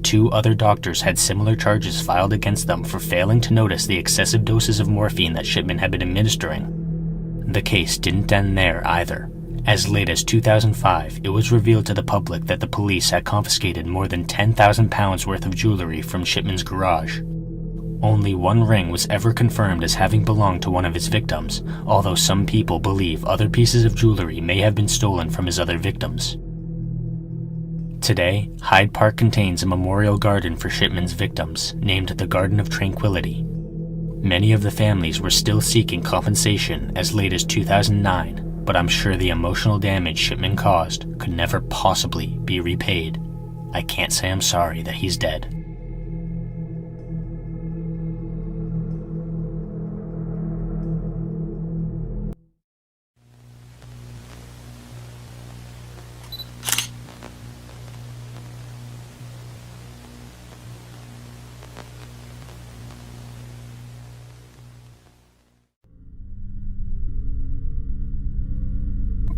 2 other doctors had similar charges filed against them for failing to notice the excessive doses of morphine that Shipman had been administering. The case didn't end there either. As late as 2005, it was revealed to the public that the police had confiscated more than £10,000 worth of jewelry from Shipman's garage. Only 1 ring was ever confirmed as having belonged to one of his victims, although some people believe other pieces of jewelry may have been stolen from his other victims. Today, Hyde Park contains a memorial garden for Shipman's victims, named the Garden of Tranquility. Many of the families were still seeking compensation as late as 2009, but I'm sure the emotional damage Shipman caused could never possibly be repaid. I can't say I'm sorry that he's dead.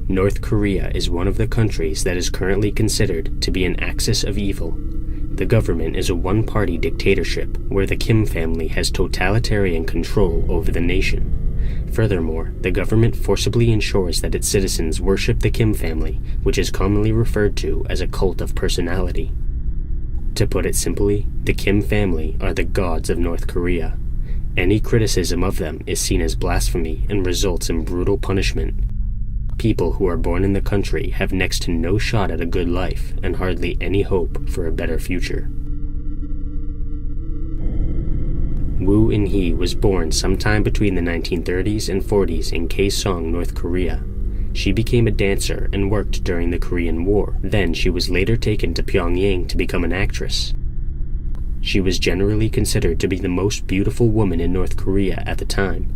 North Korea is one of the countries that is currently considered to be an axis of evil. The government is a one-party dictatorship where the Kim family has totalitarian control over the nation. Furthermore, the government forcibly ensures that its citizens worship the Kim family, which is commonly referred to as a cult of personality. To put it simply, the Kim family are the gods of North Korea. Any criticism of them is seen as blasphemy and results in brutal punishment. People who are born in the country have next to no shot at a good life and hardly any hope for a better future. Woo In-hee was born sometime between the 1930s and 40s in Kaesong, North Korea. She became a dancer and worked during the Korean War. Then she was later taken to Pyongyang to become an actress. She was generally considered to be the most beautiful woman in North Korea at the time.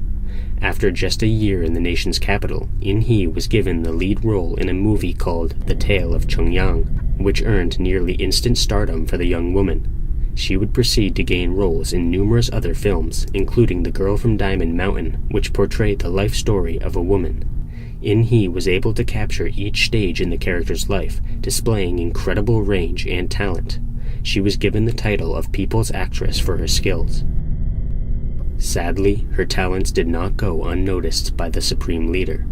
After just a year in the nation's capital, In-hee was given the lead role in a movie called The Tale of Chungyang, which earned nearly instant stardom for the young woman. She would proceed to gain roles in numerous other films, including The Girl from Diamond Mountain, which portrayed the life story of a woman. In-hee was able to capture each stage in the character's life, displaying incredible range and talent. She was given the title of People's Actress for her skills. Sadly, her talents did not go unnoticed by the supreme leader.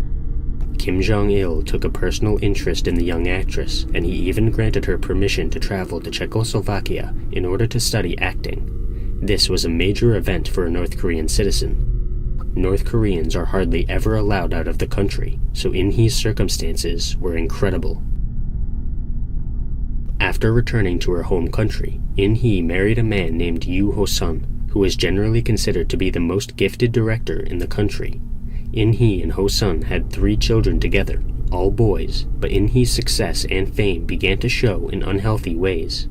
Kim Jong-il took a personal interest in the young actress, and he even granted her permission to travel to Czechoslovakia in order to study acting. This was a major event for a North Korean citizen. North Koreans are hardly ever allowed out of the country, so In-hee's circumstances were incredible. After returning to her home country, In-hee married a man named Yoo Ho-sun, who is generally considered to be the most gifted director in the country. In-hee and Ho-sun had 3 children together, all boys, but In-hee's success and fame began to show in unhealthy ways.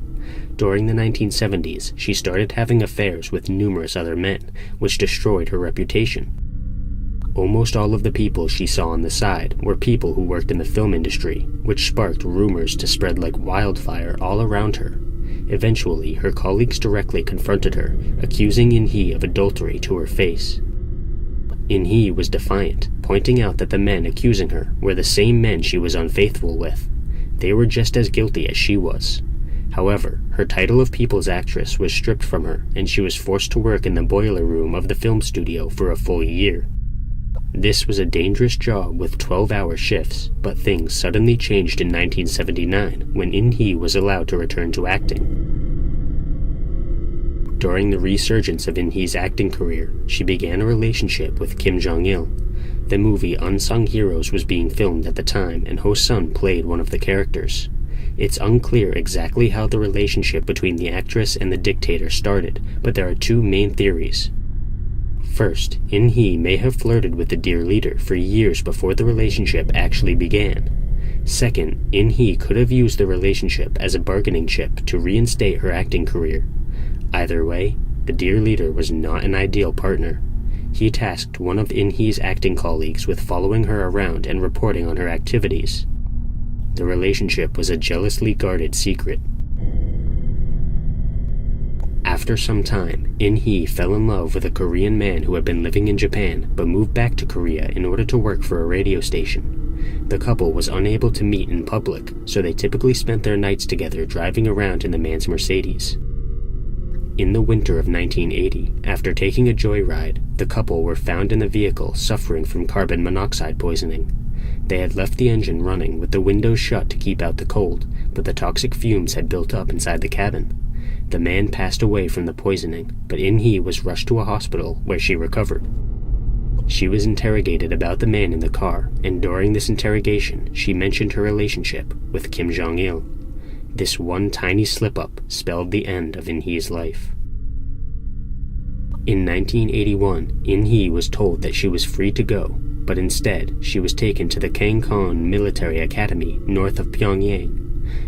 During the 1970s, she started having affairs with numerous other men, which destroyed her reputation. Almost all of the people she saw on the side were people who worked in the film industry, which sparked rumors to spread like wildfire all around her. Eventually, her colleagues directly confronted her, accusing In-hee of adultery to her face. In-hee was defiant, pointing out that the men accusing her were the same men she was unfaithful with. They were just as guilty as she was. However, her title of People's Actress was stripped from her, and she was forced to work in the boiler room of the film studio for a full year. This was a dangerous job with 12-hour shifts, but things suddenly changed in 1979 when In-hee was allowed to return to acting. During the resurgence of In-hee's acting career, she began a relationship with Kim Jong-il. The movie Unsung Heroes was being filmed at the time, and Ho-sun played one of the characters. It's unclear exactly how the relationship between the actress and the dictator started, but there are two main theories. First, In-hee may have flirted with the dear leader for years before the relationship actually began. Second, In-hee could have used the relationship as a bargaining chip to reinstate her acting career. Either way, the dear leader was not an ideal partner. He tasked one of In-hee's acting colleagues with following her around and reporting on her activities. The relationship was a jealously guarded secret. After some time, In-hee fell in love with a Korean man who had been living in Japan but moved back to Korea in order to work for a radio station. The couple was unable to meet in public, so they typically spent their nights together driving around in the man's Mercedes. In the winter of 1980, after taking a joyride, the couple were found in the vehicle suffering from carbon monoxide poisoning. They had left the engine running with the windows shut to keep out the cold, but the toxic fumes had built up inside the cabin. The man passed away from the poisoning, but In-hee was rushed to a hospital where she recovered. She was interrogated about the man in the car, and during this interrogation, she mentioned her relationship with Kim Jong-il. This one tiny slip-up spelled the end of In-hee's life. In 1981, In-hee was told that she was free to go, but instead, she was taken to the Kangkon Military Academy north of Pyongyang.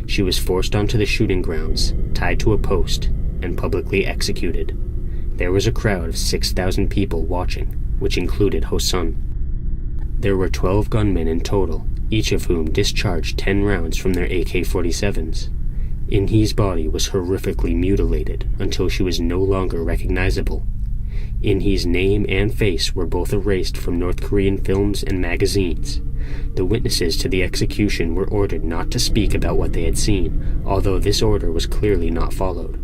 She was forced onto the shooting grounds, tied to a post, and publicly executed. There was a crowd of 6,000 people watching, which included Ho-sun. There were 12 gunmen in total, each of whom discharged 10 rounds from their AK-47s. In-hee's body was horrifically mutilated until she was no longer recognizable. In-hee's name and face were both erased from North Korean films and magazines. The witnesses to the execution were ordered not to speak about what they had seen, although this order was clearly not followed.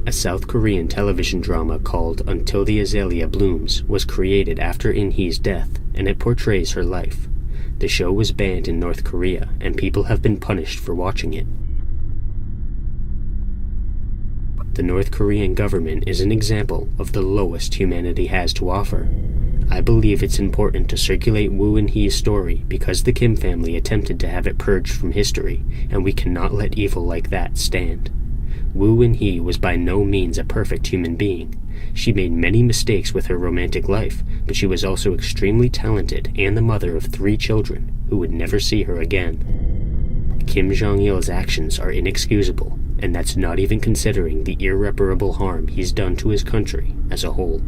A South Korean television drama called Until the Azalea Blooms was created after In-hee's death, and it portrays her life. The show was banned in North Korea, and people have been punished for watching it. The North Korean government is an example of the lowest humanity has to offer. I believe it's important to circulate Woo In-hee's story because the Kim family attempted to have it purged from history, and we cannot let evil like that stand. Woo In-hee was by no means a perfect human being. She made many mistakes with her romantic life, but she was also extremely talented and the mother of 3 children who would never see her again. Kim Jong-il's actions are inexcusable, and that's not even considering the irreparable harm he's done to his country as a whole.